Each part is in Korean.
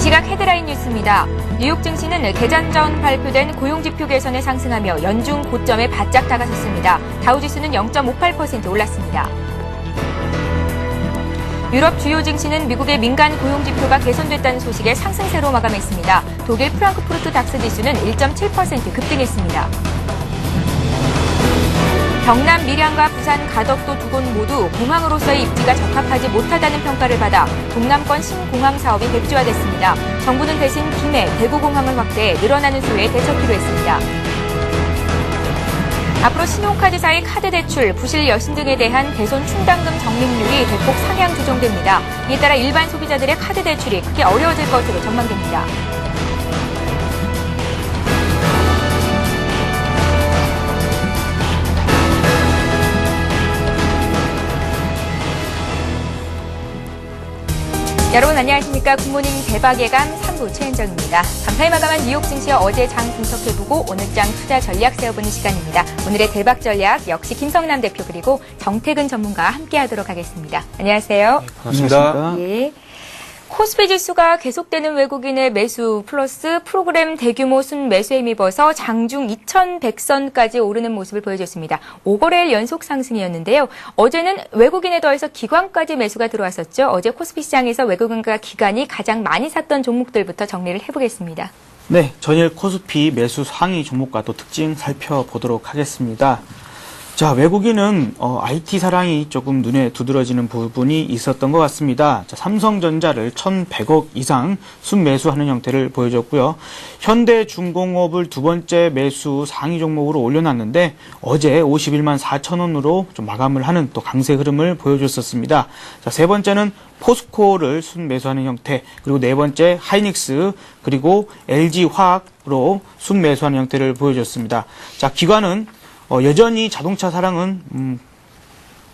시각 헤드라인 뉴스입니다. 뉴욕 증시는 개장 전 발표된 고용지표 개선에 상승하며 연중 고점에 바짝 다가섰습니다. 다우지수는 0.58% 올랐습니다. 유럽 주요 증시는 미국의 민간 고용지표가 개선됐다는 소식에 상승세로 마감했습니다. 독일 프랑크푸르트 닥스 지수는 1.7% 급등했습니다. 경남 밀양과 부산 가덕도 두 곳 모두 공항으로서의 입지가 적합하지 못하다는 평가를 받아 동남권 신공항 사업이 백지화됐습니다. 정부는 대신 김해, 대구공항을 확대해 늘어나는 수요에 대처키로 했습니다. 앞으로 신용카드사의 카드 대출, 부실 여신 등에 대한 대손 충당금 적립률이 대폭 상향 조정됩니다. 이에 따라 일반 소비자들의 카드 대출이 크게 어려워질 것으로 전망됩니다. 여러분 안녕하십니까. 굿모닝 대박 예감 3부 최은정입니다. 밤사이 마감한 뉴욕 증시와 어제 장 분석해보고 오늘 장 투자 전략 세워보는 시간입니다. 오늘의 대박 전략 역시 김성남 대표 그리고 정태근 전문가와 함께하도록 하겠습니다. 안녕하세요. 네, 반갑습니다. 예. 코스피 지수가 계속되는 외국인의 매수 플러스 프로그램 대규모 순매수에 힘입어서 장중 2100선까지 오르는 모습을 보여줬습니다. 5거래일 연속 상승이었는데요. 어제는 외국인에 더해서 기관까지 매수가 들어왔었죠. 어제 코스피 시장에서 외국인과 기관이 가장 많이 샀던 종목들부터 정리를 해보겠습니다. 네, 전일 코스피 매수 상위 종목과 또 특징 살펴보도록 하겠습니다. 자, 외국인은 IT 사랑이 조금 눈에 두드러지는 부분이 있었던 것 같습니다. 자, 삼성전자를 1,100억 이상 순매수하는 형태를 보여줬고요. 현대중공업을 두 번째 매수 상위 종목으로 올려놨는데 어제 51만 4천 원으로 좀 마감을 하는 또 강세 흐름을 보여줬었습니다. 자, 세 번째는 포스코를 순매수하는 형태, 그리고 네 번째 하이닉스, 그리고 LG화학으로 순매수하는 형태를 보여줬습니다. 자, 기관은 여전히 자동차 사랑은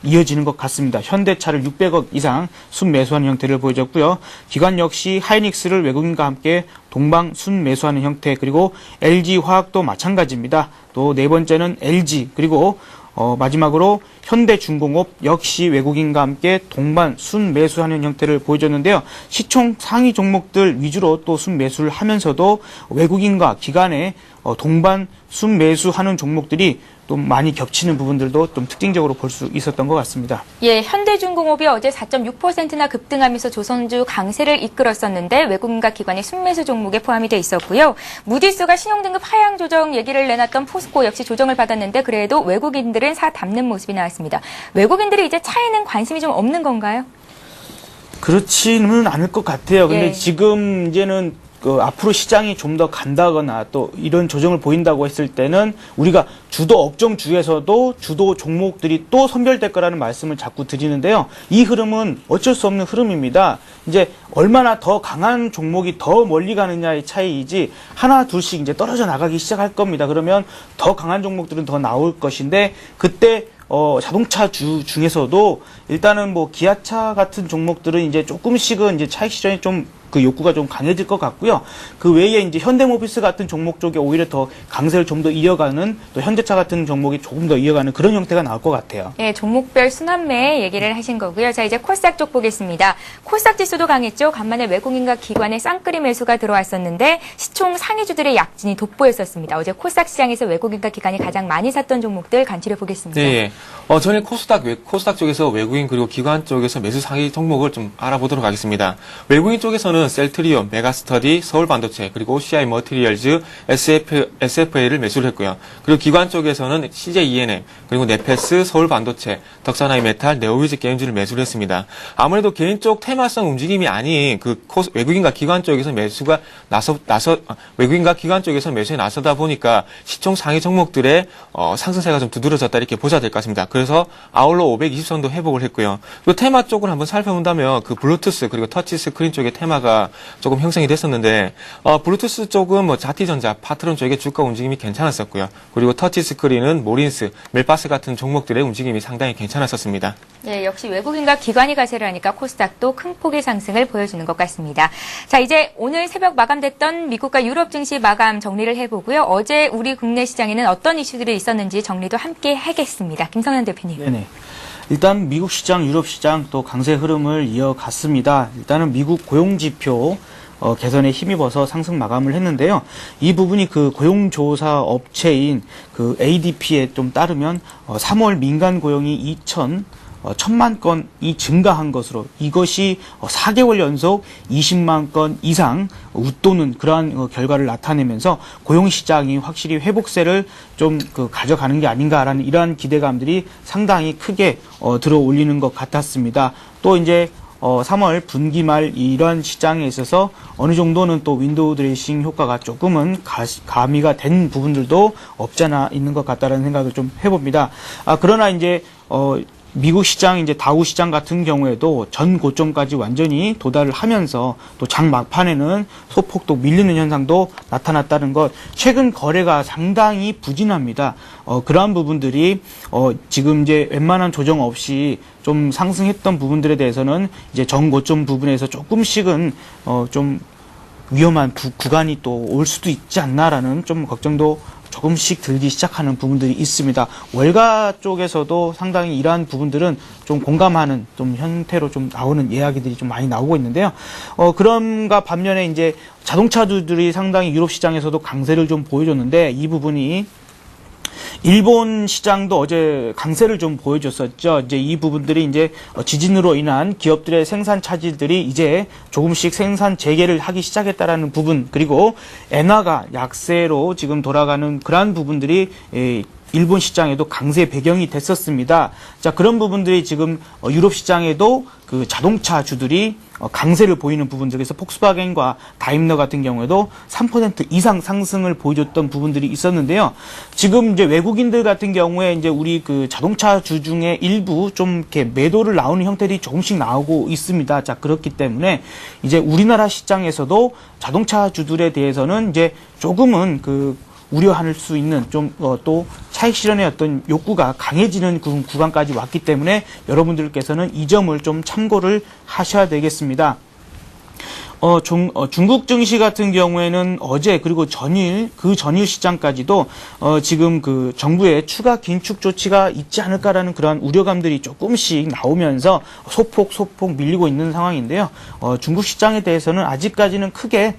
이어지는 것 같습니다. 현대차를 600억 이상 순매수하는 형태를 보여줬고요. 기관 역시 하이닉스를 외국인과 함께 동방 순매수하는 형태, 그리고 LG화학도 마찬가지입니다. 또 네 번째는 LG, 그리고 마지막으로 현대중공업 역시 외국인과 함께 동반 순매수하는 형태를 보여줬는데요. 시총 상위 종목들 위주로 또 순매수를 하면서도 외국인과 기관의 동반 순매수하는 종목들이 또 많이 겹치는 부분들도 좀 특징적으로 볼 수 있었던 것 같습니다. 예, 현대중공업이 어제 4.6%나 급등하면서 조선주 강세를 이끌었었는데 외국인과 기관의 순매수 종목에 포함이 돼 있었고요. 무지수가 신용등급 하향 조정 얘기를 내놨던 포스코 역시 조정을 받았는데 그래도 외국인들은 사 담는 모습이 나왔습니다. 외국인들이 이제 차에는 관심이 좀 없는 건가요? 그렇지는 않을 것 같아요. 근데 예. 지금 이제는 앞으로 시장이 좀 더 간다거나 또 이런 조정을 보인다고 했을 때는 우리가 주도 업종주에서도 주도 종목들이 또 선별될 거라는 말씀을 자꾸 드리는데요. 이 흐름은 어쩔 수 없는 흐름입니다. 이제 얼마나 더 강한 종목이 더 멀리 가느냐의 차이이지 하나 둘씩 이제 떨어져 나가기 시작할 겁니다. 그러면 더 강한 종목들은 더 나올 것인데 그때 자동차 중에서도 일단은 뭐 기아차 같은 종목들은 이제 조금씩은 이제 차익 실현이 좀 그 욕구가 좀 강해질 것 같고요. 그 외에 이제 현대모비스 같은 종목 쪽에 오히려 더 강세를 좀 더 이어가는, 또 현대차 같은 종목이 조금 더 이어가는 그런 형태가 나올 것 같아요. 예, 종목별 순환매 얘기를 하신 거고요. 자, 이제 코스닥 쪽 보겠습니다. 코스닥 지수도 강했죠. 간만에 외국인과 기관의 쌍끌이 매수가 들어왔었는데 시총 상위주들의 약진이 돋보였었습니다. 어제 코스닥 시장에서 외국인과 기관이 가장 많이 샀던 종목들 간추려 보겠습니다. 네, 전일 코스닥 쪽에서 외국인 그리고 기관 쪽에서 매수 상위 종목을 좀 알아보도록 하겠습니다. 외국인 쪽에서는 셀트리온, 메가스터디, 서울반도체, 그리고 OCI 머티리얼즈, SFA를 매수를 했고요. 그리고 기관 쪽에서는 CJ ENM, 그리고 네페스, 서울반도체, 덕산하이 메탈, 네오위즈 게임즈를 매수를 했습니다. 아무래도 개인적 테마성 움직임이 아닌 외국인과 기관 쪽에서 매수가 외국인과 기관 쪽에서 매수에 나서다 보니까 시총 상위 종목들의 상승세가 좀 두드러졌다 이렇게 보셔야 될 것 같습니다. 그래서 아울러 520선도 회복을 했고요. 또 테마 쪽을 한번 살펴본다면 그 블루투스 그리고 터치 스크린 쪽의 테마가 조금 형성이 됐었는데 블루투스 쪽은 뭐 자티전자, 파트론 쪽의 주가 움직임이 괜찮았었고요. 그리고 터치 스크린은 모린스, 멜파스 같은 종목들의 움직임이 상당히 괜찮았었습니다. 네, 역시 외국인과 기관이 가세를 하니까 코스닥도 큰 폭의 상승을 보여주는 것 같습니다. 자, 이제 오늘 새벽 마감됐던 미국과 유럽 증시 마감 정리를 해보고요. 어제 우리 국내 시장에는 어떤 이슈들이 있었는지 정리도 함께 하겠습니다. 김성현 대표님. 네네. 일단 미국 시장, 유럽 시장 또 강세 흐름을 이어갔습니다. 일단은 미국 고용지표 개선에 힘입어서 상승 마감을 했는데요. 이 부분이 그 고용조사 업체인 그 ADP에 좀 따르면 3월 민간 고용이 1,000만 건이 증가한 것으로, 이것이 4개월 연속 20만 건 이상 웃도는 그러한 결과를 나타내면서 고용시장이 확실히 회복세를 좀 가져가는 게 아닌가라는 이러한 기대감들이 상당히 크게 들어올리는 것 같았습니다. 또 이제 3월 분기 말 이러한 시장에 있어서 어느 정도는 또 윈도우 드레싱 효과가 조금은 가미가 된 부분들도 없지 않아 있는 것 같다라는 생각을 좀 해봅니다. 그러나 이제 미국 시장, 이제 다우 시장 같은 경우에도 전 고점까지 완전히 도달을 하면서 또 장 막판에는 소폭 또 밀리는 현상도 나타났다는 것, 최근 거래가 상당히 부진합니다. 그러한 부분들이 지금 이제 웬만한 조정 없이 좀 상승했던 부분들에 대해서는 이제 전 고점 부분에서 조금씩은 좀 위험한 구간이 또 올 수도 있지 않나라는 좀 걱정도 조금씩 들기 시작하는 부분들이 있습니다. 월가 쪽에서도 상당히 이러한 부분들은 좀 공감하는 좀 형태로 좀 나오는 이야기들이 좀 많이 나오고 있는데요. 그런가 반면에 이제 자동차주들이 상당히 유럽 시장에서도 강세를 좀 보여줬는데, 이 부분이 일본 시장도 어제 강세를 좀 보여줬었죠. 이제 이 부분들이 이제 지진으로 인한 기업들의 생산 차질들이 이제 조금씩 생산 재개를 하기 시작했다라는 부분, 그리고 엔화가 약세로 지금 돌아가는 그러한 부분들이 일본 시장에도 강세 배경이 됐었습니다. 자, 그런 부분들이 지금 유럽 시장에도 그 자동차주들이 강세를 보이는 부분들, 그래서 폭스바겐과 다임러 같은 경우에도 3% 이상 상승을 보여줬던 부분들이 있었는데요. 지금 이제 외국인들 같은 경우에 이제 우리 그 자동차주 중에 일부 좀 이렇게 매도를 나오는 형태들이 조금씩 나오고 있습니다. 자, 그렇기 때문에 이제 우리나라 시장에서도 자동차주들에 대해서는 이제 조금은 우려할 수 있는 좀 또 차익 실현의 어떤 욕구가 강해지는 구간까지 왔기 때문에 여러분들께서는 이 점을 좀 참고를 하셔야 되겠습니다. 중국 증시 같은 경우에는 어제 그리고 전일, 그 전일 시장까지도 지금 그 정부의 추가 긴축 조치가 있지 않을까라는 그러한 우려감들이 조금씩 나오면서 소폭 밀리고 있는 상황인데요. 중국 시장에 대해서는 아직까지는 크게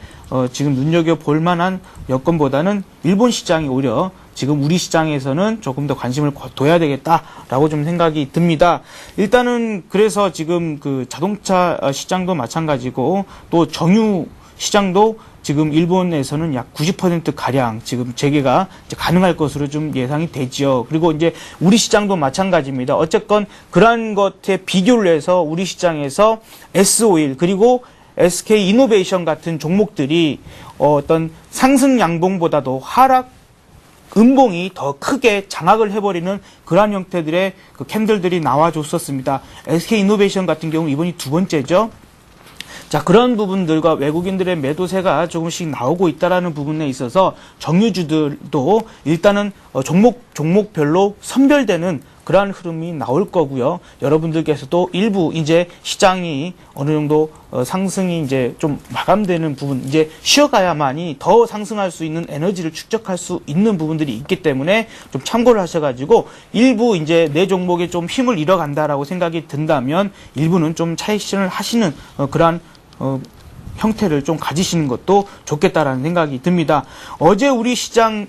지금 눈여겨볼 만한 여건보다는 일본 시장이 오히려 지금 우리 시장에서는 조금 더 관심을 둬야 되겠다라고 좀 생각이 듭니다. 일단은 그래서 지금 그 자동차 시장도 마찬가지고 또 정유 시장도 지금 일본에서는 약 90% 가량 지금 재개가 이제 가능할 것으로 좀 예상이 되지요. 그리고 이제 우리 시장도 마찬가지입니다. 어쨌건 그러한 것에 비교를 해서 우리 시장에서 S-오일 그리고 SK 이노베이션 같은 종목들이 어떤 상승 양봉보다도 하락 음봉이 더 크게 장악을 해버리는 그러한 형태들의 그 캔들들이 나와줬었습니다. SK 이노베이션 같은 경우 이번이 두 번째죠. 자, 그런 부분들과 외국인들의 매도세가 조금씩 나오고 있다라는 부분에 있어서 정유주들도 일단은 종목별로 선별되는 그러한 흐름이 나올 거고요. 여러분들께서도 일부 이제 시장이 어느 정도 상승이 이제 좀 마감되는 부분, 이제 쉬어가야만이 더 상승할 수 있는 에너지를 축적할 수 있는 부분들이 있기 때문에 좀 참고를 하셔가지고 일부 이제 내 종목에 좀 힘을 잃어간다라고 생각이 든다면 일부는 좀 차익 실현을 하시는 그러한 형태를 좀 가지시는 것도 좋겠다라는 생각이 듭니다. 어제 우리 시장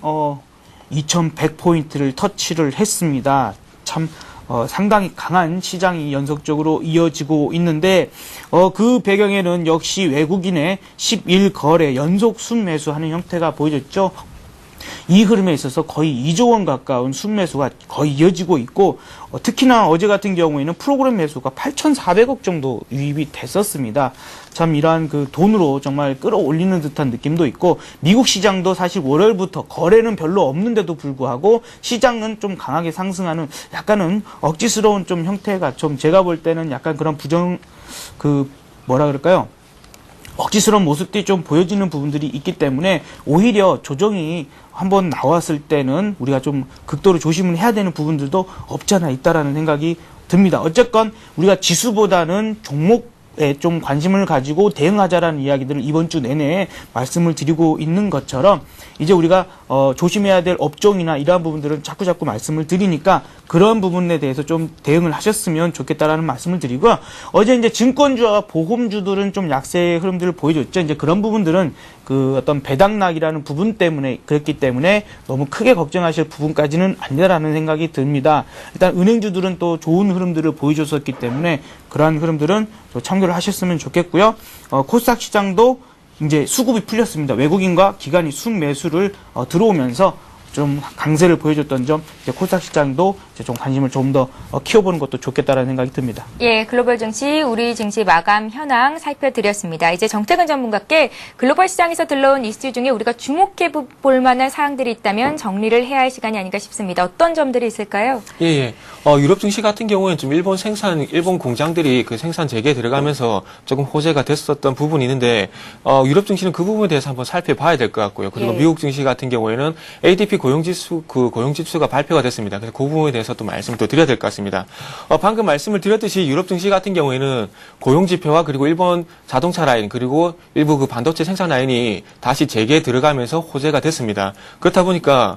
2100포인트를 터치를 했습니다. 참 상당히 강한 시장이 연속적으로 이어지고 있는데 그 배경에는 역시 외국인의 11거래 연속 순매수하는 형태가 보여졌죠. 이 흐름에 있어서 거의 2조 원 가까운 순매수가 거의 이어지고 있고 특히나 어제 같은 경우에는 프로그램 매수가 8,400억 정도 유입이 됐었습니다. 참 이러한 그 돈으로 정말 끌어올리는 듯한 느낌도 있고 미국 시장도 사실 월요일부터 거래는 별로 없는데도 불구하고 시장은 좀 강하게 상승하는 약간은 억지스러운 좀 형태가 좀 제가 볼 때는 약간 그런 뭐라 그럴까요? 억지스러운 모습들이 좀 보여지는 부분들이 있기 때문에 오히려 조정이 한번 나왔을 때는 우리가 좀 극도로 조심을 해야 되는 부분들도 없지 않아 있다라는 생각이 듭니다. 어쨌건 우리가 지수보다는 종목 수급에 좀 관심을 가지고 대응하자라는 이야기들을 이번 주 내내 말씀을 드리고 있는 것처럼 이제 우리가 조심해야 될 업종이나 이러한 부분들은 자꾸 말씀을 드리니까 그런 부분에 대해서 좀 대응을 하셨으면 좋겠다라는 말씀을 드리고요. 어제 이제 증권주와 보험주들은 좀 약세의 흐름들을 보여줬죠. 이제 그런 부분들은 그 어떤 배당락이라는 부분 때문에 그랬기 때문에 너무 크게 걱정하실 부분까지는 아니다라는 생각이 듭니다. 일단 은행주들은 또 좋은 흐름들을 보여줬었기 때문에 그러한 흐름들은 또 참고를 하셨으면 좋겠고요. 코스닥 시장도 이제 수급이 풀렸습니다. 외국인과 기관이 순매수를 들어오면서 좀 강세를 보여줬던 점, 이제 코스닥 시장도 이제 좀 관심을 좀 더 키워보는 것도 좋겠다라는 생각이 듭니다. 예, 글로벌 증시, 우리 증시 마감 현황 살펴드렸습니다. 이제 정태근 전문가께 글로벌 시장에서 들러온 이슈 중에 우리가 주목해 볼 만한 사항들이 있다면 정리를 해야 할 시간이 아닌가 싶습니다. 어떤 점들이 있을까요? 예. 유럽 증시 같은 경우에는 좀 일본 공장들이 그 생산 재개에 들어가면서 조금 호재가 됐었던 부분이 있는데, 유럽 증시는 그 부분에 대해서 한번 살펴봐야 될 것 같고요. 그리고 예. 미국 증시 같은 경우에는 ADP 고용지수가 발표가 됐습니다. 그래서 그 부분에 대해서 또 말씀을 또 드려야 될 것 같습니다. 방금 말씀을 드렸듯이 유럽 증시 같은 경우에는 고용지표와 그리고 일본 자동차 라인 그리고 일부 그 반도체 생산 라인이 다시 재개에 들어가면서 호재가 됐습니다. 그렇다 보니까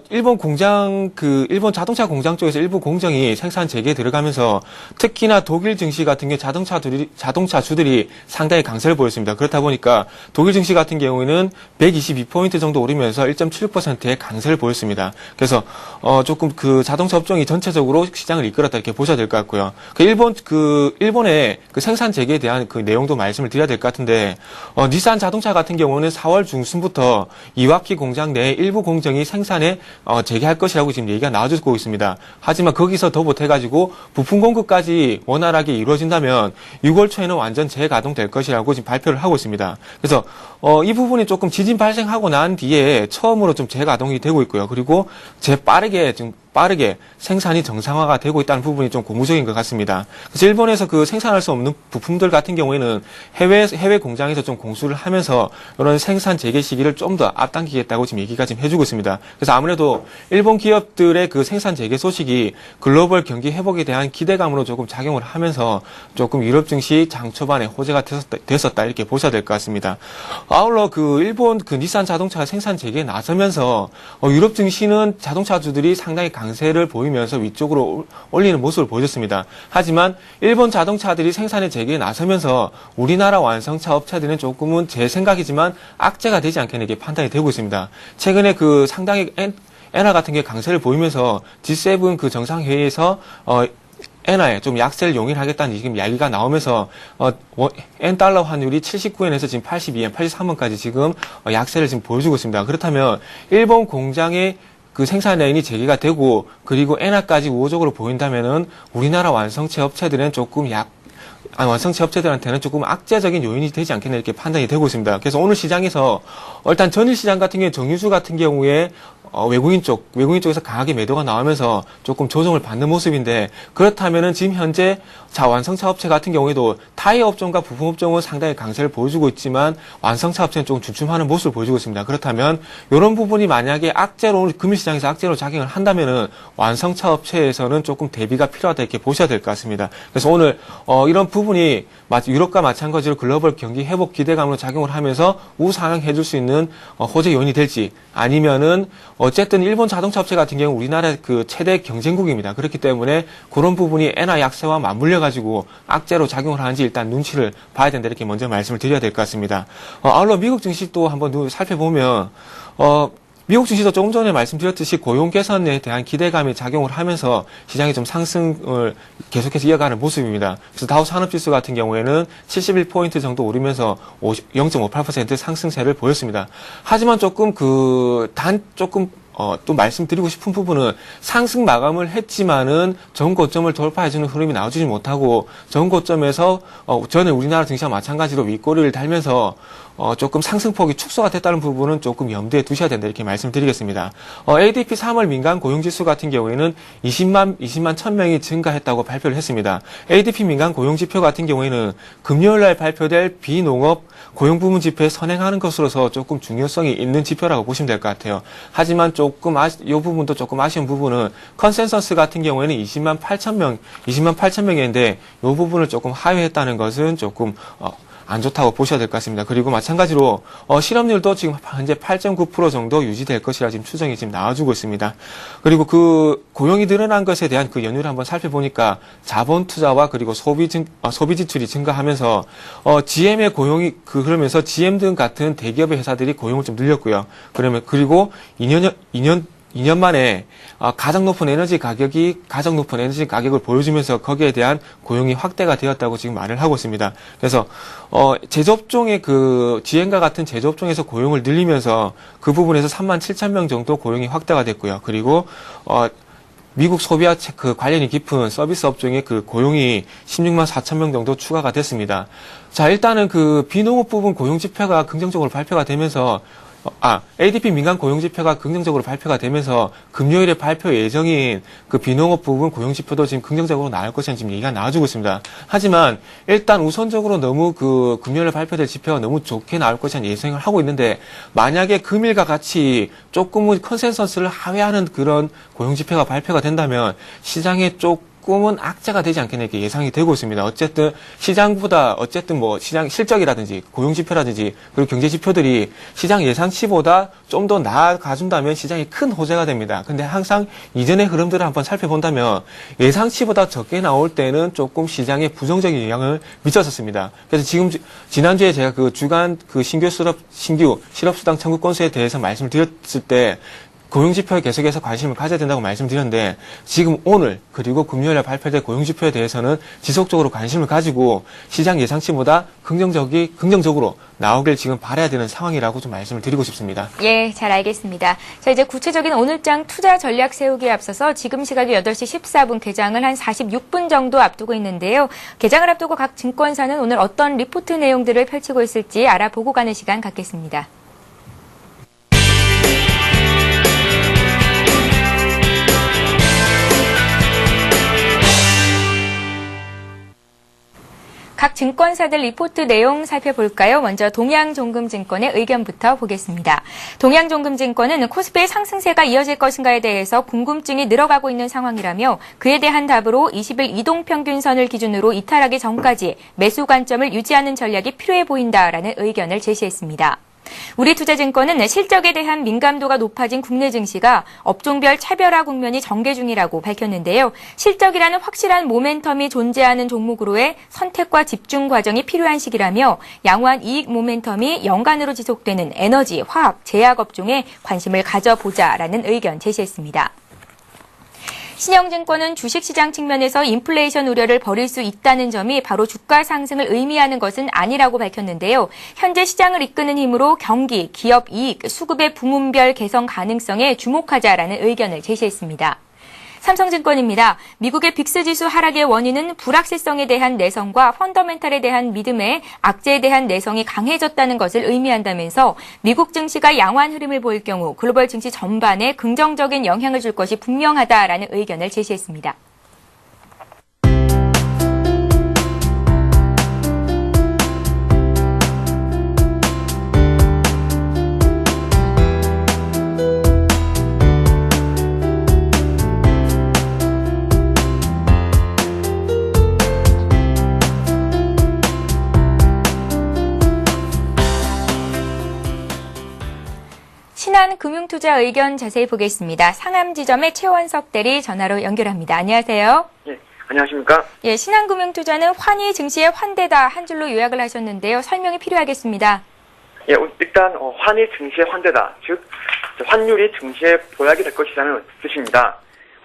일본 자동차 공장 쪽에서 일부 공정이 생산 재개에 들어가면서 특히나 독일 증시 같은 경우 자동차주들이 상당히 강세를 보였습니다. 그렇다 보니까 독일 증시 같은 경우에는 122포인트 정도 오르면서 1.76%의 강세를 보였습니다. 그래서 조금 그 자동차 업종이 전체적으로 시장을 이끌었다 이렇게 보셔야 될 것 같고요. 일본의 그 생산 재개에 대한 그 내용도 말씀을 드려야 될 것 같은데, 닛산 자동차 같은 경우는 4월 중순부터 이와키 공장 내 일부 공정이 생산에 재개할 것이라고 지금 얘기가 나와주고 있습니다. 하지만 거기서 더 못해가지고 부품 공급까지 원활하게 이루어진다면 6월 초에는 완전 재가동될 것이라고 지금 발표를 하고 있습니다. 그래서 이 부분이 조금 지진 발생하고 난 뒤에 처음으로 좀 재가동이 되고 있고요. 그리고 빠르게 생산이 정상화가 되고 있다는 부분이 좀 고무적인 것 같습니다. 그래서 일본에서 그 생산할 수 없는 부품들 같은 경우에는 해외 공장에서 좀 공수를 하면서 이런 생산 재개 시기를 좀 더 앞당기겠다고 지금 얘기가 지금 해주고 있습니다. 그래서 아무래도 일본 기업들의 그 생산 재개 소식이 글로벌 경기 회복에 대한 기대감으로 조금 작용을 하면서 조금 유럽 증시 장 초반에 호재가 됐었다 이렇게 보셔야 될 것 같습니다. 아울러 일본 닛산 자동차가 생산 재개에 나서면서 유럽 증시는 자동차주들이 상당히 강세를 보이면서 위쪽으로 올리는 모습을 보여줬습니다. 하지만 일본 자동차들이 생산에 재개에 나서면서 우리나라 완성차 업체들은 조금은 제 생각이지만 악재가 되지 않겠나 이게 판단이 되고 있습니다. 최근에 상당히 엔화 같은 게 강세를 보이면서 G7 그 정상회의에서 엔화에 좀 약세를 용인하겠다는 지금 이야기가 나오면서 엔 달러 환율이 79엔에서 지금 82엔, 83원까지 지금 약세를 지금 보여주고 있습니다. 그렇다면 일본 공장의 그 생산 라인이 재개가 되고 그리고 엔화까지 우호적으로 보인다면은 우리나라 완성차 업체들은 완성차 업체들한테는 조금 악재적인 요인이 되지 않겠나 이렇게 판단이 되고 있습니다. 그래서 오늘 시장에서 일단 전일 시장 같은 경우에 정유주 같은 경우에 외국인 쪽에서 강하게 매도가 나오면서 조금 조정을 받는 모습인데, 그렇다면은 지금 현재 완성차 업체 같은 경우에도 타이어 업종과 부품 업종은 상당히 강세를 보여주고 있지만 완성차 업체는 조금 주춤하는 모습을 보여주고 있습니다. 그렇다면 이런 부분이 만약에 금일 시장에서 악재로 작용을 한다면은 완성차 업체에서는 조금 대비가 필요하다 이렇게 보셔야 될 것 같습니다. 그래서 오늘 이런 부분이 유럽과 마찬가지로 글로벌 경기 회복 기대감으로 작용을 하면서 우상향해 줄 수 있는 호재 요인이 될지, 아니면은 어쨌든 일본 자동차 업체 같은 경우 우리나라 그 최대 경쟁국입니다. 그렇기 때문에 그런 부분이 엔화 약세와 맞물려 가지고 악재로 작용을 하는지 일단 눈치를 봐야 된다 이렇게 먼저 말씀을 드려야 될 것 같습니다. 아울러 미국 증시도 한번 살펴보면 미국 증시도 조금 전에 말씀드렸듯이 고용 개선에 대한 기대감이 작용을 하면서 시장이 좀 상승을 계속해서 이어가는 모습입니다. 그래서 다우 산업지수 같은 경우에는 71포인트 정도 오르면서 0.58% 상승세를 보였습니다. 하지만 조금 또 말씀드리고 싶은 부분은 상승 마감을 했지만은 전 고점을 돌파해주는 흐름이 나오지 못하고 전 고점에서 전에 우리나라 증시와 마찬가지로 윗꼬리를 달면서 조금 상승폭이 축소가 됐다는 부분은 조금 염두에 두셔야 된다 이렇게 말씀드리겠습니다. ADP 3월 민간 고용지수 같은 경우에는 20만 1000명이 증가했다고 발표를 했습니다. ADP 민간 고용지표 같은 경우에는 금요일날 발표될 비농업 고용부문 지표에 선행하는 것으로서 조금 중요성이 있는 지표라고 보시면 될 것 같아요. 하지만 이 부분도 조금 아쉬운 부분은 컨센서스 같은 경우에는 20만 8천 명인데 이 부분을 조금 하회했다는 것은 조금 안 좋다고 보셔야 될 것 같습니다. 그리고 마찬가지로 실업률도 지금 현재 8.9% 정도 유지될 것이라 지금 추정이 지금 나와주고 있습니다. 그리고 그 고용이 늘어난 것에 대한 그 연유를 한번 살펴보니까 자본 투자와 그리고 소비 지출이 증가하면서 GM의 고용이 그러면서 GM 등 같은 대기업의 회사들이 고용을 좀 늘렸고요. 그리고 2년 만에 가장 높은 에너지 가격을 보여주면서 거기에 대한 고용이 확대가 되었다고 지금 말을 하고 있습니다. 그래서 제조업종의 그 GM과 같은 제조업종에서 고용을 늘리면서 그 부분에서 3만 7천 명 정도 고용이 확대가 됐고요. 그리고 미국 소비와 그 관련이 깊은 서비스 업종의 그 고용이 16만 4천 명 정도 추가가 됐습니다. 자, 일단은 그 비농업 부분 고용 지표가 긍정적으로 발표가 되면서 ADP 민간 고용지표가 긍정적으로 발표가 되면서 금요일에 발표 예정인 그 비농업 부분 고용지표도 지금 긍정적으로 나올 것이라는 지금 얘기가 나와주고 있습니다. 하지만 일단 우선적으로 너무 그 금요일에 발표될 지표가 너무 좋게 나올 것이라는 예상을 하고 있는데 만약에 금일과 같이 조금은 컨센서스를 하회하는 그런 고용지표가 발표가 된다면 시장에 조금은 악재가 되지 않겠나 이렇게 예상이 되고 있습니다. 어쨌든 시장 실적이라든지 고용지표라든지 그리고 경제지표들이 시장 예상치보다 좀 더 나아가준다면 시장이 큰 호재가 됩니다. 근데 항상 이전의 흐름들을 한번 살펴본다면 예상치보다 적게 나올 때는 조금 시장에 부정적인 영향을 미쳤었습니다. 그래서 지난주에 제가 그 주간 그 신규 실업수당 청구 건수에 대해서 말씀을 드렸을 때 고용지표에 계속해서 관심을 가져야 된다고 말씀드렸는데 지금 오늘 그리고 금요일에 발표될 고용지표에 대해서는 지속적으로 관심을 가지고 시장 예상치보다 긍정적으로 나오길 지금 바라야 되는 상황이라고 좀 말씀을 드리고 싶습니다. 예, 잘 알겠습니다. 자, 이제 구체적인 오늘장 투자 전략 세우기에 앞서서 지금 시각이 8시 14분 개장을 한 46분 정도 앞두고 있는데요. 개장을 앞두고 각 증권사는 오늘 어떤 리포트 내용들을 펼치고 있을지 알아보고 가는 시간 갖겠습니다. 각 증권사들 리포트 내용 살펴볼까요? 먼저 동양종금증권의 의견부터 보겠습니다. 동양종금증권은 코스피의 상승세가 이어질 것인가에 대해서 궁금증이 늘어가고 있는 상황이라며 그에 대한 답으로 20일 이동평균선을 기준으로 이탈하기 전까지 매수 관점을 유지하는 전략이 필요해 보인다라는 의견을 제시했습니다. 우리투자증권은 실적에 대한 민감도가 높아진 국내 증시가 업종별 차별화 국면이 전개 중이라고 밝혔는데요. 실적이라는 확실한 모멘텀이 존재하는 종목으로의 선택과 집중 과정이 필요한 시기라며 양호한 이익 모멘텀이 연간으로 지속되는 에너지, 화학, 제약 업종에 관심을 가져보자라는 의견 제시했습니다. 신영증권은 주식시장 측면에서 인플레이션 우려를 벌일 수 있다는 점이 바로 주가 상승을 의미하는 것은 아니라고 밝혔는데요. 현재 시장을 이끄는 힘으로 경기, 기업 이익, 수급의 부문별 개선 가능성에 주목하자라는 의견을 제시했습니다. 삼성증권입니다. 미국의 빅스지수 하락의 원인은 불확실성에 대한 내성과 펀더멘탈에 대한 믿음에 악재에 대한 내성이 강해졌다는 것을 의미한다면서 미국 증시가 양호한 흐름을 보일 경우 글로벌 증시 전반에 긍정적인 영향을 줄 것이 분명하다라는 의견을 제시했습니다. 신한금융투자 의견 자세히 보겠습니다. 상암지점의 최원석 대리 전화로 연결합니다. 안녕하세요. 예, 안녕하십니까? 예, 신한금융투자는 환희 증시의 환대다 한 줄로 요약을 하셨는데요. 설명이 필요하겠습니다. 예, 일단 환희 증시의 환대다, 즉 환율이 증시의 보약이 될 것이라는 뜻입니다.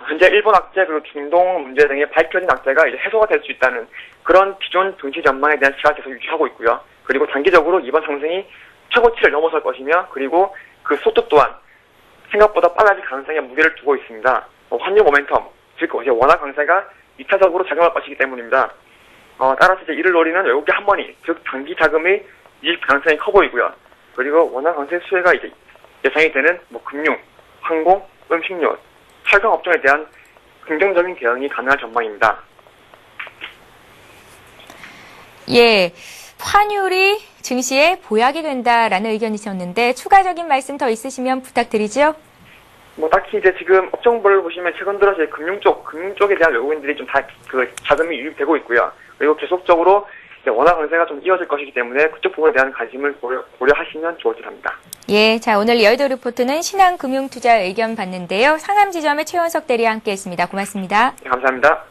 현재 일본 악재 그리고 중동 문제 등의 밝혀진 악재가 이제 해소가 될 수 있다는 그런 기존 증시 전망에 대한 시각을 계속 유지하고 있고요. 그리고 단기적으로 이번 상승이 최고치를 넘어설 것이며 그리고 그 속도 또한 생각보다 빨라질 가능성에 무게를 두고 있습니다. 환율 모멘텀, 즉 원화 강세가 2차적으로 작용할 것이기 때문입니다. 따라서 이제 이를 노리는 외국의 한머니, 즉 단기 자금의 이익 가능성이 커 보이고요. 그리고 원화 강세 수혜가 이제 예상이 되는 금융, 항공, 음식료, 철강 업종에 대한 긍정적인 대응이 가능한 전망입니다. 예. 환율이 증시에 보약이 된다라는 의견이셨는데 추가적인 말씀 더 있으시면 부탁드리죠. 뭐 딱히 이제 지금 업종별로 보시면 최근 들어서 이제 금융 쪽에 대한 외국인들이 좀 다 그 자금이 유입되고 있고요. 그리고 계속적으로 이제 원화 강세가 좀 이어질 것이기 때문에 그쪽 부분에 대한 관심을 고려하시면 좋을 듯 합니다. 예, 자, 오늘 여의도 리포트는 신한금융투자 의견 봤는데요. 상암지점의 최원석 대리와 함께했습니다. 고맙습니다. 네, 감사합니다.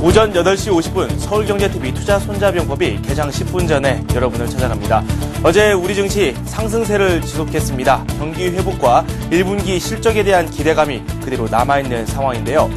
오전 8시 50분 서울경제TV 투자손자병법이 개장 10분 전에 여러분을 찾아갑니다. 어제 우리 증시 상승세를 지속했습니다. 경기 회복과 1분기 실적에 대한 기대감이 그대로 남아있는 상황인데요.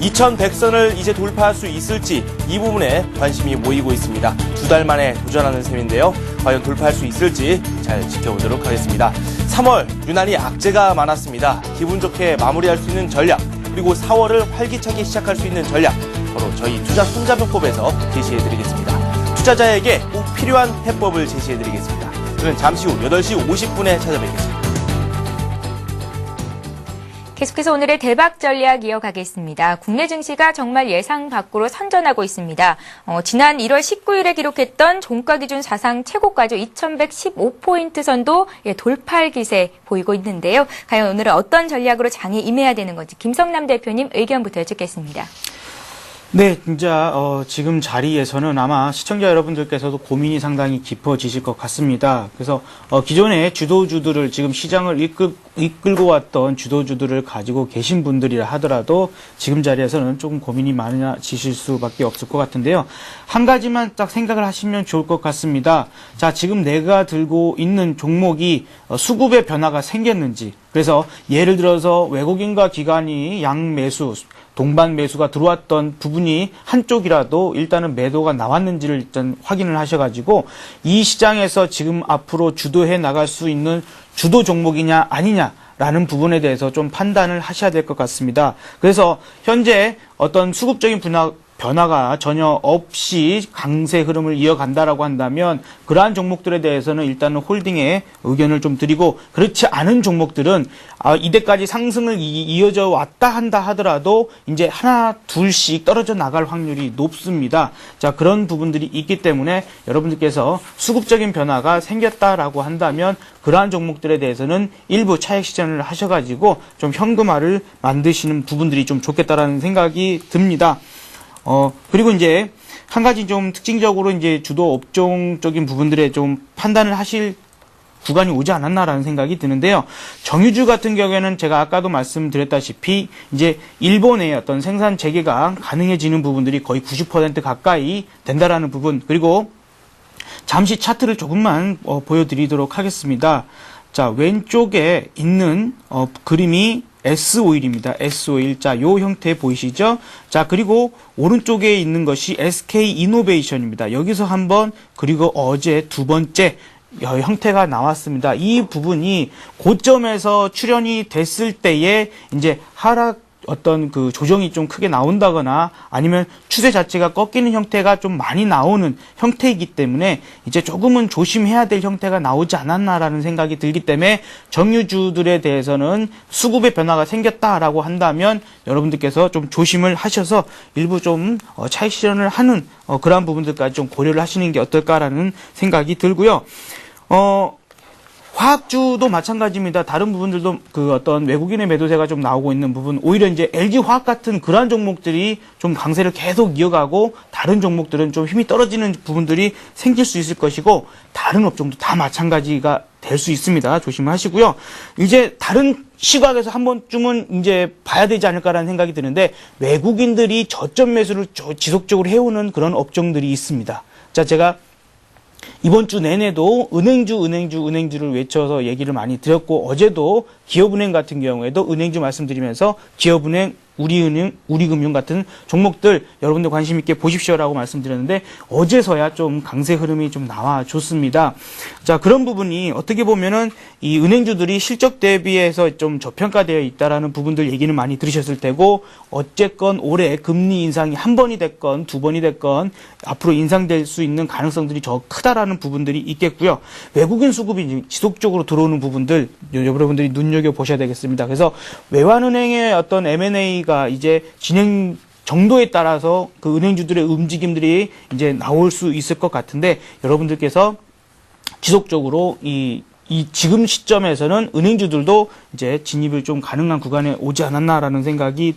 2100선을 이제 돌파할 수 있을지 이 부분에 관심이 모이고 있습니다. 2달 만에 도전하는 셈인데요. 과연 돌파할 수 있을지 잘 지켜보도록 하겠습니다. 3월 유난히 악재가 많았습니다. 기분 좋게 마무리할 수 있는 전략, 그리고 4월을 활기차게 시작할 수 있는 전략, 바로 저희 투자 손자병법에서 제시해드리겠습니다. 투자자에게 꼭 필요한 해법을 제시해드리겠습니다. 저는 잠시 후 8시 50분에 찾아뵙겠습니다. 계속해서 오늘의 대박 전략 이어가겠습니다. 국내 증시가 정말 예상 밖으로 선전하고 있습니다. 지난 1월 19일에 기록했던 종가 기준 사상 최고가죠. 2115포인트 선도 돌파할 기세 보이고 있는데요. 과연 오늘은 어떤 전략으로 장에 임해야 되는 건지 김성남 대표님 의견부터 여쭙겠습니다. 네, 진짜 지금 자리에서는 아마 시청자 여러분들께서도 고민이 상당히 깊어지실 것 같습니다. 그래서 기존의 주도주들을 지금 시장을 이끌고 왔던 주도주들을 가지고 계신 분들이라 하더라도 지금 자리에서는 조금 고민이 많아지실 수밖에 없을 것 같은데요. 한 가지만 딱 생각을 하시면 좋을 것 같습니다. 자, 지금 내가 들고 있는 종목이 수급의 변화가 생겼는지, 그래서 예를 들어서 외국인과 기관이 양매수, 동반 매수가 들어왔던 부분이 한쪽이라도 일단은 매도가 나왔는지를 일단 확인을 하셔가지고 이 시장에서 지금 앞으로 주도해 나갈 수 있는 주도 종목이냐 아니냐라는 부분에 대해서 좀 판단을 하셔야 될 것 같습니다. 그래서 현재 어떤 수급적인 변화가 전혀 없이 강세 흐름을 이어간다라고 한다면 그러한 종목들에 대해서는 일단은 홀딩에 의견을 좀 드리고, 그렇지 않은 종목들은 이때까지 상승을 이어져 왔다 한다 하더라도 이제 하나 둘씩 떨어져 나갈 확률이 높습니다. 자, 그런 부분들이 있기 때문에 여러분들께서 수급적인 변화가 생겼다라고 한다면 그러한 종목들에 대해서는 일부 차익 실현을 하셔가지고 좀 현금화를 만드시는 부분들이 좀 좋겠다라는 생각이 듭니다. 그리고 이제 한 가지 좀 특징적으로 이제 주도 업종적인 부분들에 좀 판단을 하실 구간이 오지 않았나라는 생각이 드는데요. 정유주 같은 경우에는 제가 아까도 말씀드렸다시피 이제 일본의 어떤 생산 재개가 가능해지는 부분들이 거의 90% 가까이 된다라는 부분, 그리고 잠시 차트를 조금만 보여드리도록 하겠습니다. 자, 왼쪽에 있는 그림이 S-오일입니다. S-오일. 자, 요 형태 보이시죠? 자, 그리고 오른쪽에 있는 것이 SK이노베이션입니다. 여기서 한번, 그리고 어제 두 번째 형태가 나왔습니다. 이 부분이 고점에서 출현이 됐을 때에 이제 하락 어떤 그 조정이 좀 크게 나온다거나 아니면 추세 자체가 꺾이는 형태가 좀 많이 나오는 형태이기 때문에 이제 조금은 조심해야 될 형태가 나오지 않았나라는 생각이 들기 때문에 정유주들에 대해서는 수급의 변화가 생겼다라고 한다면 여러분들께서 좀 조심을 하셔서 일부 좀 차익 실현을 하는 그러한 부분들까지 좀 고려를 하시는 게 어떨까라는 생각이 들고요. 화학주도 마찬가지입니다. 다른 부분들도 그 어떤 외국인의 매도세가 좀 나오고 있는 부분, 오히려 이제 LG화학 같은 그러한 종목들이 좀 강세를 계속 이어가고 다른 종목들은 좀 힘이 떨어지는 부분들이 생길 수 있을 것이고, 다른 업종도 다 마찬가지가 될 수 있습니다. 조심하시고요. 이제 다른 시각에서 한 번쯤은 이제 봐야 되지 않을까라는 생각이 드는데, 외국인들이 저점 매수를 지속적으로 해오는 그런 업종들이 있습니다. 자, 제가 이번 주 내내도 은행주를 외쳐서 얘기를 많이 드렸고, 어제도 기업은행 같은 경우에도 은행주 말씀드리면서 기업은행, 우리은행, 우리금융 같은 종목들 여러분들 관심 있게 보십시오라고 말씀드렸는데 어제서야 좀 강세 흐름이 좀 나와줬습니다. 자, 그런 부분이 어떻게 보면은 이 은행주들이 실적 대비해서 좀 저평가되어 있다라는 부분들 얘기는 많이 들으셨을 테고, 어쨌건 올해 금리 인상이 한 번이 됐건 두 번이 됐건 앞으로 인상될 수 있는 가능성들이 더 크다라는 부분들이 있겠고요. 외국인 수급이 지속적으로 들어오는 부분들 여러분들이 눈여겨보셔야 되겠습니다. 그래서 외환은행의 어떤 M&A가 이제 진행 정도에 따라서 그 은행주들의 움직임들이 이제 나올 수 있을 것 같은데 여러분들께서 지속적으로 이 지금 시점에서는 은행주들도 이제 진입을 좀 가능한 구간에 오지 않았나라는 생각이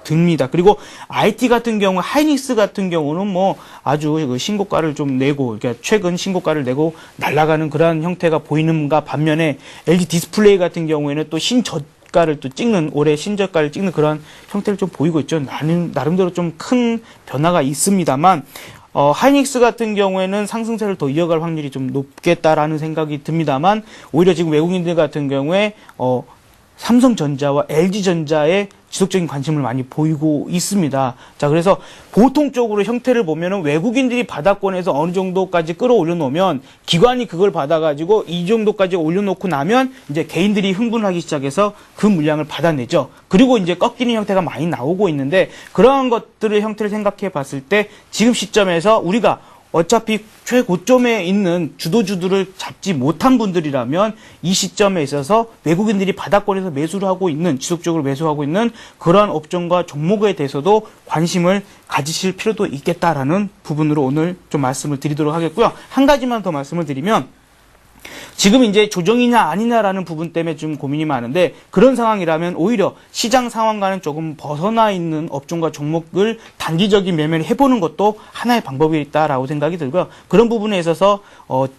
듭니다. 그리고 IT 같은 경우, 하이닉스 같은 경우는 뭐 아주 그 신고가를 좀 내고, 그러니까 최근 신고가를 내고 날아가는 그러한 형태가 보이는가 반면에 LG 디스플레이 같은 경우에는 또 신저가를 또 찍는, 올해 신저가를 찍는 그런 형태를 좀 보이고 있죠. 나름대로 좀 큰 변화가 있습니다만, 하이닉스 같은 경우에는 상승세를 더 이어갈 확률이 좀 높겠다라는 생각이 듭니다만, 오히려 지금 외국인들 같은 경우에, 삼성전자와 LG전자에 지속적인 관심을 많이 보이고 있습니다. 자, 그래서 보통적으로 형태를 보면은 외국인들이 바닥권에서 어느 정도까지 끌어올려 놓으면 기관이 그걸 받아가지고 이 정도까지 올려놓고 나면 이제 개인들이 흥분하기 시작해서 그 물량을 받아내죠. 그리고 이제 꺾이는 형태가 많이 나오고 있는데 그러한 것들의 형태를 생각해 봤을 때 지금 시점에서 우리가 어차피 최고점에 있는 주도주들을 잡지 못한 분들이라면 이 시점에 있어서 외국인들이 바닥권에서 매수를 하고 있는, 지속적으로 매수하고 있는 그러한 업종과 종목에 대해서도 관심을 가지실 필요도 있겠다라는 부분으로 오늘 좀 말씀을 드리도록 하겠고요. 한 가지만 더 말씀을 드리면 지금 이제 조정이냐 아니냐라는 부분 때문에 좀 고민이 많은데 그런 상황이라면 오히려 시장 상황과는 조금 벗어나 있는 업종과 종목을 단기적인 매매를 해보는 것도 하나의 방법이 있다라고 생각이 들고요. 그런 부분에 있어서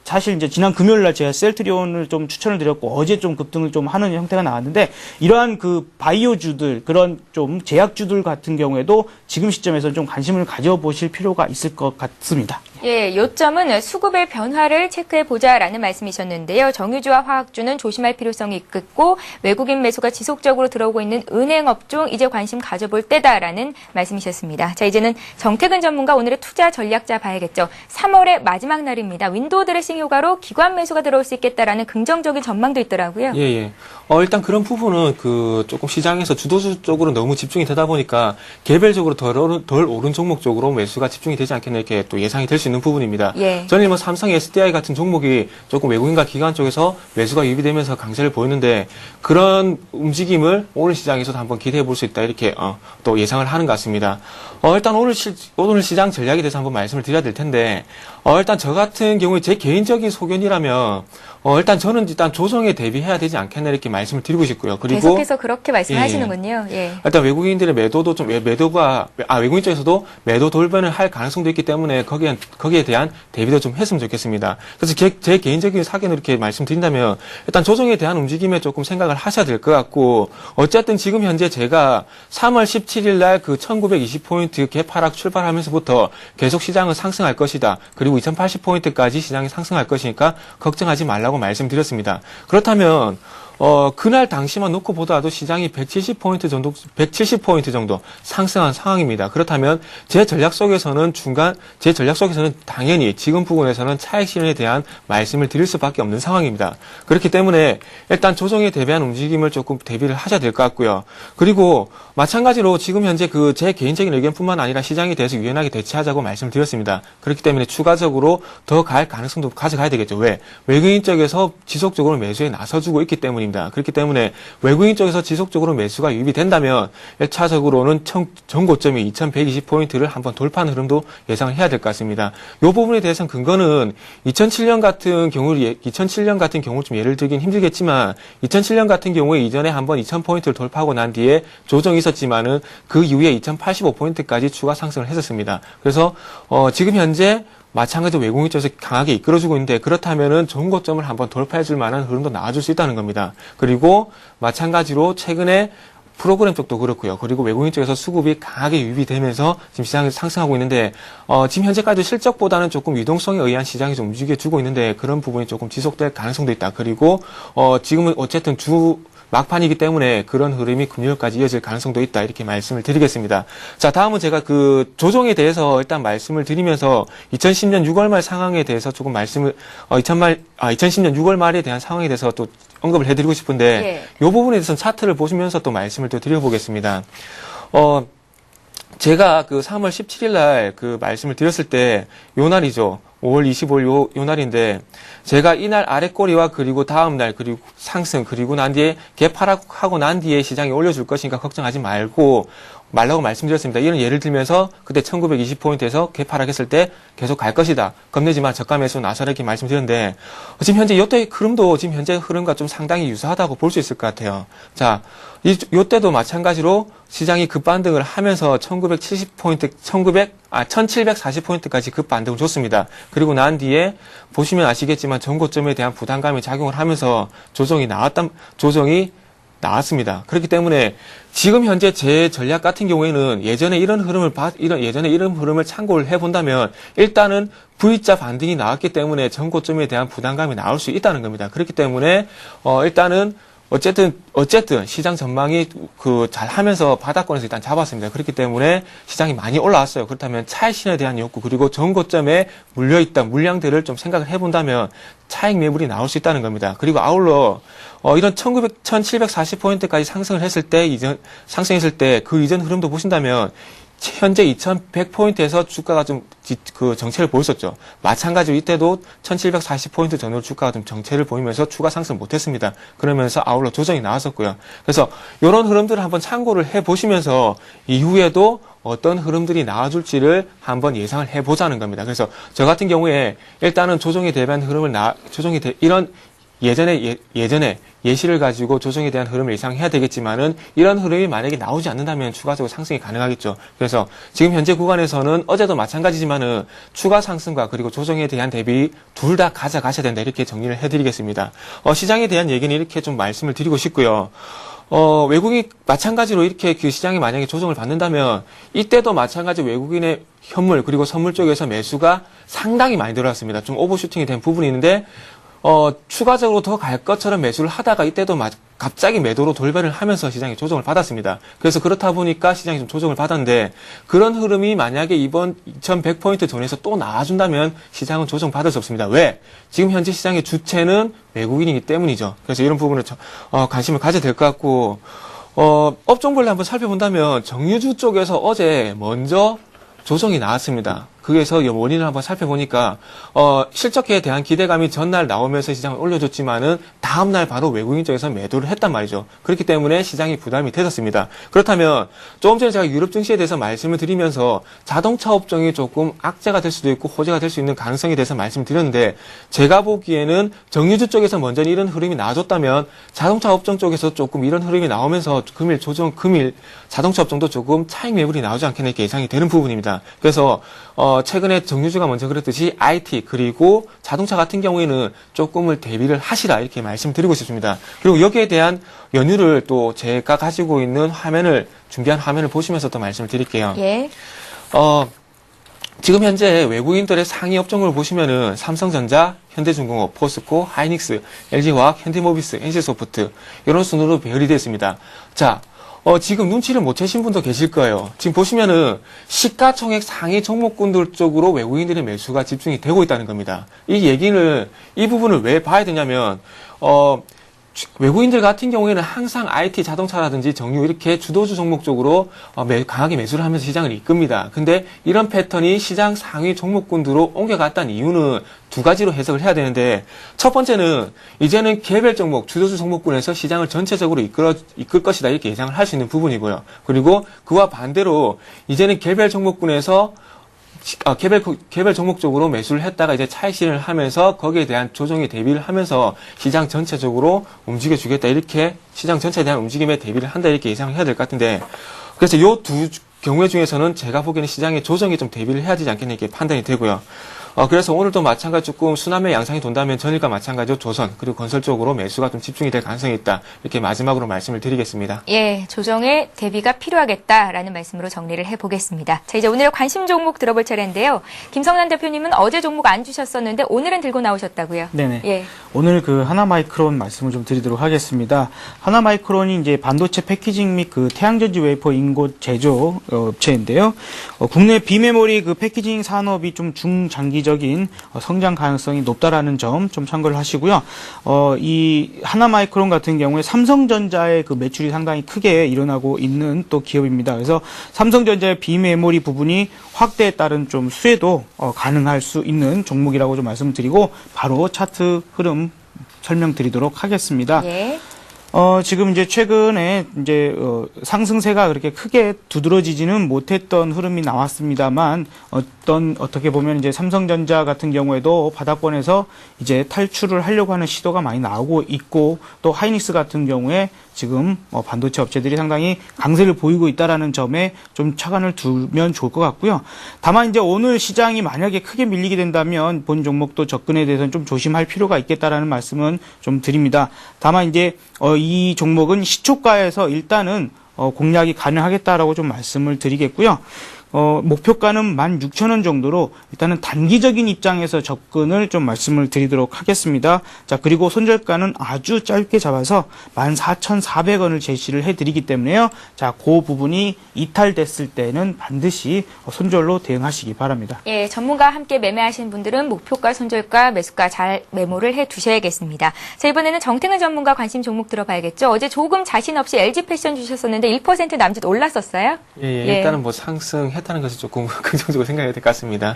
사실 이제 지난 금요일 날 제가 셀트리온을 좀 추천을 드렸고 어제 좀 급등을 좀 하는 형태가 나왔는데 이러한 그 바이오주들 그런 좀 제약주들 같은 경우에도 지금 시점에서 좀 관심을 가져보실 필요가 있을 것 같습니다. 예, 요점은 수급의 변화를 체크해보자라는 말씀이셨는데요. 정유주와 화학주는 조심할 필요성이 있겠고 외국인 매수가 지속적으로 들어오고 있는 은행업종 이제 관심 가져볼 때다라는 말씀이셨습니다. 자, 이제는 정태근 전문가 오늘의 투자 전략자 봐야겠죠. 3월의 마지막 날입니다. 윈도우 드레싱 효과로 기관 매수가 들어올 수 있겠다라는 긍정적인 전망도 있더라고요. 예. 일단 그런 부분은 조금 시장에서 주도주 쪽으로 너무 집중이 되다 보니까 개별적으로 덜 오른 종목 쪽으로 매수가 집중이 되지 않겠나 이렇게 또 예상이 될 수 있는 부분입니다. 예. 저는 삼성 SDI 같은 종목이 조금 외국인과 기관 쪽에서 매수가 유입되면서 강세를 보였는데 그런 움직임을 오늘 시장에서도 한번 기대해 볼 수 있다 이렇게 또 예상을 하는 것 같습니다. 일단 오늘 시장 전략에 대해서 한번 말씀을 드려야 될 텐데 일단 저 같은 경우에 제 개인적인 소견이라면 일단 저는 조정에 대비해야 되지 않겠나 이렇게 말씀을 드리고 싶고요. 그리고 계속해서 그렇게 말씀하시는군요. 예. 일단 외국인들의 매도도 좀 외국인 쪽에서도 매도 돌변을 할 가능성도 있기 때문에 거기에 대한 대비도 좀 했으면 좋겠습니다. 그래서 제 개인적인 사견을 이렇게 말씀드린다면 일단 조정에 대한 움직임에 조금 생각을 하셔야 될 것 같고 어쨌든 지금 현재 제가 3월 17일 날 그 1920포인트 갭 하락 출발하면서부터 계속 시장은 상승할 것이다. 그리고 2080포인트까지 시장이 상승할 것이니까 걱정하지 말라고 말씀드렸습니다. 그렇다면 그날 당시만 놓고 보더라도 시장이 170포인트 정도 상승한 상황입니다. 그렇다면 제 전략 속에서는 당연히 지금 부분에서는 차익 실현에 대한 말씀을 드릴 수밖에 없는 상황입니다. 그렇기 때문에 일단 조정에 대비한 움직임을 조금 대비를 하셔야 될 것 같고요. 그리고 마찬가지로 지금 현재 제 개인적인 의견뿐만 아니라 시장에 대해서 유연하게 대처하자고 말씀드렸습니다. 그렇기 때문에 추가적으로 더 갈 가능성도 가져가야 되겠죠. 왜? 외국인 쪽에서 지속적으로 매수에 나서주고 있기 때문입니다. 그렇기 때문에 외국인 쪽에서 지속적으로 매수가 유입이 된다면 1차적으로는 전고점이 2120포인트를 한번 돌파하는 흐름도 예상을 해야 될 것 같습니다. 이 부분에 대해서는 근거는 2007년 같은 경우를 좀 예를 들긴 힘들겠지만 2007년 같은 경우에 이전에 한번 2000포인트를 돌파하고 난 뒤에 조정이 있었지만은 그 이후에 2085포인트까지 추가 상승을 했었습니다. 그래서 지금 현재 마찬가지로 외국인 쪽에서 강하게 이끌어주고 있는데 그렇다면은 좋은 고점을 한번 돌파해줄 만한 흐름도 나와줄 수 있다는 겁니다. 그리고 마찬가지로 최근에 프로그램 쪽도 그렇고요. 그리고 외국인 쪽에서 수급이 강하게 유입이 되면서 지금 시장이 상승하고 있는데 지금 현재까지 실적보다는 조금 유동성에 의한 시장이 좀 움직여주고 있는데 그런 부분이 조금 지속될 가능성도 있다. 그리고 지금은 어쨌든 막판이기 때문에 그런 흐름이 금요일까지 이어질 가능성도 있다. 이렇게 말씀을 드리겠습니다. 자, 다음은 제가 그 조정에 대해서 일단 말씀을 드리면서 2010년 6월 말 상황에 대해서 조금 2010년 6월 말에 대한 상황에 대해서 또 언급을 해드리고 싶은데 이 부분에 대해서는 차트를 보시면서 또 말씀을 또 드려보겠습니다. 제가 그 3월 17일 날 그 말씀을 드렸을 때 요 날이죠. 5월 25일 요 날인데 제가 이날 아랫꼬리와 그리고 다음 날 그리고 상승 그리고 난 뒤에 갭 하락하고 난 뒤에 시장이 올려줄 것이니까 걱정하지 말고 말라고 말씀드렸습니다. 이런 예를 들면서 그때 1920포인트에서 개파락했을 때 계속 갈 것이다. 겁내지만 저가 매수 나서라 이렇게 말씀드렸는데 지금 현재 이때의 흐름도 지금 현재 흐름과 좀 상당히 유사하다고 볼 수 있을 것 같아요. 자, 이때도 마찬가지로 시장이 급반등을 하면서 1740포인트까지 급반등을 줬습니다. 그리고 난 뒤에 보시면 아시겠지만 전고점에 대한 부담감이 작용을 하면서 조정이 나왔습니다. 그렇기 때문에 지금 현재 제 전략 같은 경우에는 예전에 이런 흐름을 참고를 해본다면 일단은 V자 반등이 나왔기 때문에 전고점에 대한 부담감이 나올 수 있다는 겁니다. 그렇기 때문에 일단은 어쨌든 시장 전망이 잘 하면서 바닥권에서 일단 잡았습니다. 그렇기 때문에 시장이 많이 올라왔어요. 그렇다면 차익 실현에 대한 욕구 그리고 전고점에 물려있던 물량들을 좀 생각을 해본다면 차익 매물이 나올 수 있다는 겁니다. 그리고 아울러 이런 1740포인트까지 상승했을 때 그 이전 흐름도 보신다면 현재 2100포인트에서 주가가 좀 정체를 보였었죠. 마찬가지로 이때도 1740포인트 전후로 주가가 좀 정체를 보이면서 추가 상승 못했습니다. 그러면서 아울러 조정이 나왔었고요. 그래서 이런 흐름들을 한번 참고를 해보시면서 이후에도 어떤 흐름들이 나와줄지를 한번 예상을 해보자는 겁니다. 그래서 저 같은 경우에 일단은 조정에 대한 흐름을 이런 예전에 예시를 가지고 조정에 대한 흐름을 예상해야 되겠지만은 이런 흐름이 만약에 나오지 않는다면 추가적으로 상승이 가능하겠죠. 그래서 지금 현재 구간에서는 어제도 마찬가지지만은 추가 상승과 그리고 조정에 대한 대비 둘 다 가져가셔야 된다 이렇게 정리를 해드리겠습니다. 시장에 대한 얘기는 이렇게 좀 말씀을 드리고 싶고요. 외국인 마찬가지로 이렇게 그 시장이 만약에 조정을 받는다면 이때도 마찬가지 외국인의 현물 그리고 선물 쪽에서 매수가 상당히 많이 들어왔습니다. 좀 오버슈팅이 된 부분이 있는데 추가적으로 더 갈 것처럼 매수를 하다가 이때도 갑자기 매도로 돌변을 하면서 시장이 조정을 받았습니다. 그래서 그렇다 보니까 시장이 좀 조정을 받았는데 그런 흐름이 만약에 이번 2100포인트 존에서 또 나와준다면 시장은 조정받을 수 없습니다. 왜? 지금 현재 시장의 주체는 외국인이기 때문이죠. 그래서 이런 부분을 관심을 가져야 될 것 같고 업종별로 한번 살펴본다면 정유주 쪽에서 어제 먼저 조정이 나왔습니다. 그래서 이 원인을 한번 살펴보니까 실적에 대한 기대감이 전날 나오면서 시장을 올려줬지만은 다음날 바로 외국인 쪽에서 매도를 했단 말이죠. 그렇기 때문에 시장이 부담이 되었습니다. 그렇다면 조금 전에 제가 유럽 증시에 대해서 말씀을 드리면서 자동차 업종이 조금 악재가 될 수도 있고 호재가 될 수 있는 가능성에 대해서 말씀을 드렸는데 제가 보기에는 정유주 쪽에서 먼저 이런 흐름이 나와줬다면 자동차 업종 쪽에서 조금 이런 흐름이 나오면서 금일 자동차 업종도 조금 차익 매물이 나오지 않겠나 이렇게 예상이 되는 부분입니다. 그래서 최근에 정유주가 먼저 그랬듯이 IT 그리고 자동차 같은 경우에는 조금을 대비를 하시라 이렇게 말씀드리고 싶습니다. 그리고 여기에 대한 연유를 또 제가 가지고 있는 준비한 화면을 보시면서 또 말씀을 드릴게요. 예. 지금 현재 외국인들의 상위 업종을 보시면은 삼성전자, 현대중공업, 포스코, 하이닉스, LG화학, 현대모비스, NC소프트 이런 순으로 배열이 되어 있습니다. 자, 지금 눈치를 못 채신 분도 계실 거예요. 지금 보시면은 시가총액 상위 종목군들 쪽으로 외국인들의 매수가 집중이 되고 있다는 겁니다. 이 부분을 왜 봐야 되냐면, 외국인들 같은 경우에는 항상 IT, 자동차라든지 정유 이렇게 주도주 종목 쪽으로 강하게 매수를 하면서 시장을 이끕니다. 근데 이런 패턴이 시장 상위 종목군으로 옮겨갔다는 이유는 두 가지로 해석을 해야 되는데 첫 번째는 이제는 개별 종목, 주도주 종목군에서 시장을 전체적으로 이끌 것이다 이렇게 예상을 할 수 있는 부분이고요. 그리고 그와 반대로 이제는 개별 종목군에서 개별 종목 쪽으로 매수를 했다가 이제 차익 실현을 하면서 거기에 대한 조정에 대비를 하면서 시장 전체적으로 움직여주겠다 이렇게 시장 전체에 대한 움직임에 대비를 한다 이렇게 예상을 해야 될 것 같은데 그래서 요 두 경우의 중에서는 제가 보기에는 시장의 조정에 좀 대비를 해야 되지 않겠나 이렇게 판단이 되고요. 그래서 오늘도 마찬가지 조금 순환매 양상이 돈다면 전일과 마찬가지로 조선 그리고 건설 쪽으로 매수가 좀 집중이 될 가능성이 있다. 이렇게 마지막으로 말씀을 드리겠습니다. 예, 조정에 대비가 필요하겠다라는 말씀으로 정리를 해보겠습니다. 자, 이제 오늘 관심 종목 들어볼 차례인데요. 김성난 대표님은 어제 종목 안 주셨었는데 오늘은 들고 나오셨다고요? 네네. 예. 오늘 그 하나마이크론 말씀을 좀 드리도록 하겠습니다. 하나마이크론이 이제 반도체 패키징 및 그 태양전지 웨이퍼 인고 제조 업체인데요. 국내 비메모리 그 패키징 산업이 좀 중장기적인 성장 가능성이 높다라는 점 좀 참고를 하시고요. 이 하나마이크론 같은 경우에 삼성전자의 그 매출이 상당히 크게 일어나고 있는 또 기업입니다. 그래서 삼성전자의 비메모리 부분이 확대에 따른 좀 수혜도 가능할 수 있는 종목이라고 좀 말씀드리고 바로 차트 흐름 설명드리도록 하겠습니다. 예. 지금 이제 최근에 이제 상승세가 그렇게 크게 두드러지지는 못했던 흐름이 나왔습니다만 어떻게 보면 이제 삼성전자 같은 경우에도 바닥권에서 이제 탈출을 하려고 하는 시도가 많이 나오고 있고 또 하이닉스 같은 경우에 지금 반도체 업체들이 상당히 강세를 보이고 있다라는 점에 좀 차관을 두면 좋을 것 같고요. 다만 이제 오늘 시장이 만약에 크게 밀리게 된다면 본 종목도 접근에 대해서는 좀 조심할 필요가 있겠다라는 말씀은 좀 드립니다. 다만 이제 이 종목은 시초가에서 일단은 공략이 가능하겠다라고 좀 말씀을 드리겠고요. 목표가는 16,000원 정도로 일단은 단기적인 입장에서 접근을 좀 말씀을 드리도록 하겠습니다. 자, 그리고 손절가는 아주 짧게 잡아서 14,400원을 제시를 해드리기 때문에요. 자, 그 부분이 이탈됐을 때는 반드시 손절로 대응하시기 바랍니다. 예, 전문가와 함께 매매하시는 분들은 목표가, 손절가, 매수가 잘 메모를 해 두셔야겠습니다. 자, 이번에는 정태근 전문가 관심 종목 들어봐야겠죠. 어제 조금 자신 없이 LG 패션 주셨었는데 1% 남짓 올랐었어요? 예, 일단은 뭐 상승했다는 것이 조금 긍정적으로 생각해야 될 것 같습니다.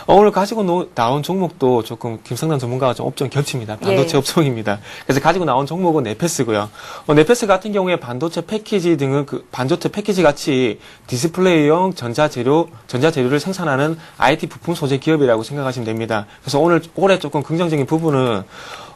오늘 가지고 나온 종목도 조금 김성남 전문가가 좀 업종 겹칩니다. 반도체 업종입니다. 그래서 가지고 나온 종목은 네페스고요. 네페스 같은 경우에 반도체 패키지 등은 반도체 패키지 같이 디스플레이용 전자재료를 생산하는 IT 부품 소재 기업이라고 생각하시면 됩니다. 그래서 올해 조금 긍정적인 부분은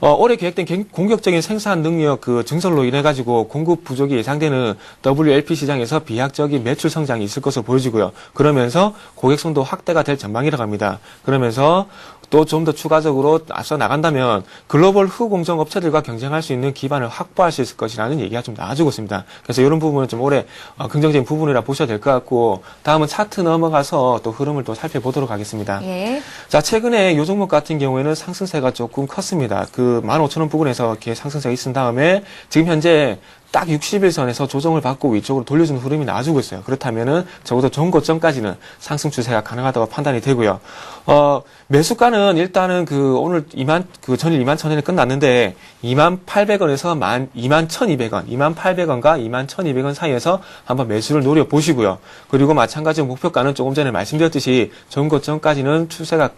올해 계획된 공격적인 생산 능력 증설로 인해 가지고 공급 부족이 예상되는 WLP 시장에서 비약적인 매출 성장이 있을 것으로 보여지고요. 그러면서 고객성도 확대가 될 전망이라고 합니다. 그러면서 또 좀 더 추가적으로 앞서 나간다면 글로벌 후공정 업체들과 경쟁할 수 있는 기반을 확보할 수 있을 것이라는 얘기가 좀 나와주고 있습니다. 그래서 이런 부분은 좀 올해 긍정적인 부분이라 보셔야 될 것 같고, 다음은 차트 넘어가서 또 흐름을 또 살펴보도록 하겠습니다. 예. 자, 최근에 이 종목 같은 경우에는 상승세가 조금 컸습니다. 15,000원 부근에서 이렇게 상승세가 있은 다음에 지금 현재 딱 60일선에서 조정을 받고 위쪽으로 돌려주는 흐름이 나와주고 있어요. 그렇다면은 적어도 전고점까지는 상승 추세가 가능하다고 판단이 되고요. 매수가는 일단은 오늘 전일 21,000원에 끝났는데 28,000원에서 21,200원, 28,000원과 21,200원 사이에서 한번 매수를 노려보시고요. 그리고 마찬가지로 목표가는 조금 전에 말씀드렸듯이 전고점까지는 추세가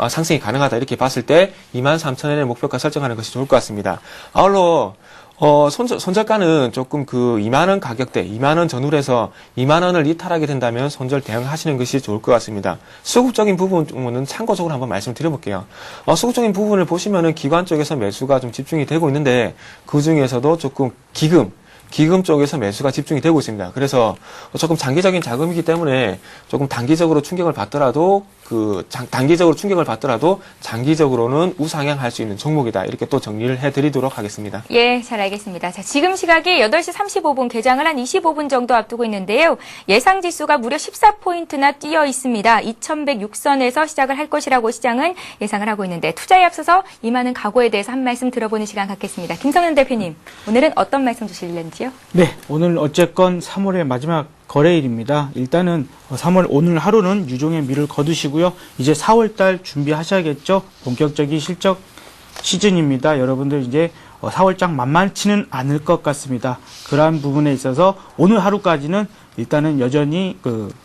상승이 가능하다 이렇게 봤을 때 23,000원의 목표가 설정하는 것이 좋을 것 같습니다. 아울러 손절가는 조금 2만원 가격대, 2만원 전후에서 2만원을 이탈하게 된다면 손절 대응하시는 것이 좋을 것 같습니다. 수급적인 부분은 참고적으로 한번 말씀드려볼게요. 수급적인 부분을 보시면은 기관 쪽에서 매수가 좀 집중이 되고 있는데 그 중에서도 조금 기금 쪽에서 매수가 집중이 되고 있습니다. 그래서 조금 장기적인 자금이기 때문에 조금 단기적으로 충격을 받더라도 장기적으로는 우상향할 수 있는 종목이다. 이렇게 또 정리를 해드리도록 하겠습니다. 예, 잘 알겠습니다. 자, 지금 시각이 8시 35분, 개장을 한 25분 정도 앞두고 있는데요. 예상 지수가 무려 14포인트나 뛰어 있습니다. 2106선에서 시작을 할 것이라고 시장은 예상을 하고 있는데, 투자에 앞서서 임하는 각오에 대해서 한 말씀 들어보는 시간 갖겠습니다. 김성현 대표님, 오늘은 어떤 말씀 주실는지요? 네, 오늘 어쨌건 3월의 마지막 거래일입니다. 일단은 3월 오늘 하루는 유종의 미를 거두시고요. 이제 4월달 준비하셔야겠죠. 본격적인 실적 시즌입니다. 여러분들 이제 4월장 만만치는 않을 것 같습니다. 그러한 부분에 있어서 오늘 하루까지는 일단은 여전히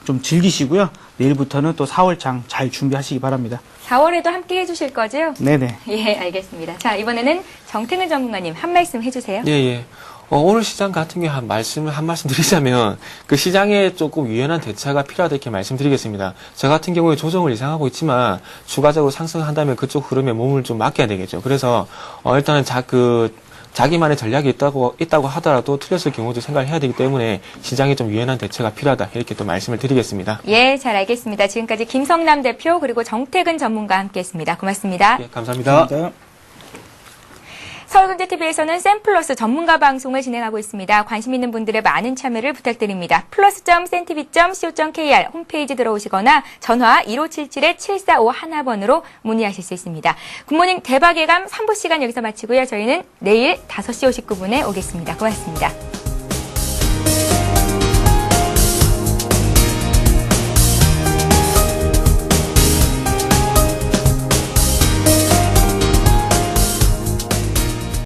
좀 즐기시고요. 내일부터는 또 4월장 잘 준비하시기 바랍니다. 4월에도 함께 해주실 거죠? 네네. 예, 알겠습니다. 자, 이번에는 정태근 전문가님 한 말씀 해주세요. 예. 오늘 시장 같은 경우에 한 말씀 드리자면 시장에 조금 유연한 대처가 필요하다 이렇게 말씀드리겠습니다. 저 같은 경우에 조정을 예상하고 있지만 추가적으로 상승한다면 그쪽 흐름에 몸을 좀 맡겨야 되겠죠. 그래서 일단은 자기만의 전략이 있다고 하더라도 틀렸을 경우도 생각을 해야 되기 때문에 시장에 좀 유연한 대처가 필요하다 이렇게 또 말씀을 드리겠습니다. 예, 잘 알겠습니다. 지금까지 김성남 대표 그리고 정태근 전문가와 함께했습니다. 고맙습니다. 예, 감사합니다. 서울경제TV에서는 샘플러스 전문가 방송을 진행하고 있습니다. 관심 있는 분들의 많은 참여를 부탁드립니다. plus.sentv.co.kr 홈페이지 들어오시거나 전화 1577-7451번으로 문의하실 수 있습니다. 굿모닝 대박 예감 3부 시간 여기서 마치고요. 저희는 내일 5시 59분에 오겠습니다. 고맙습니다.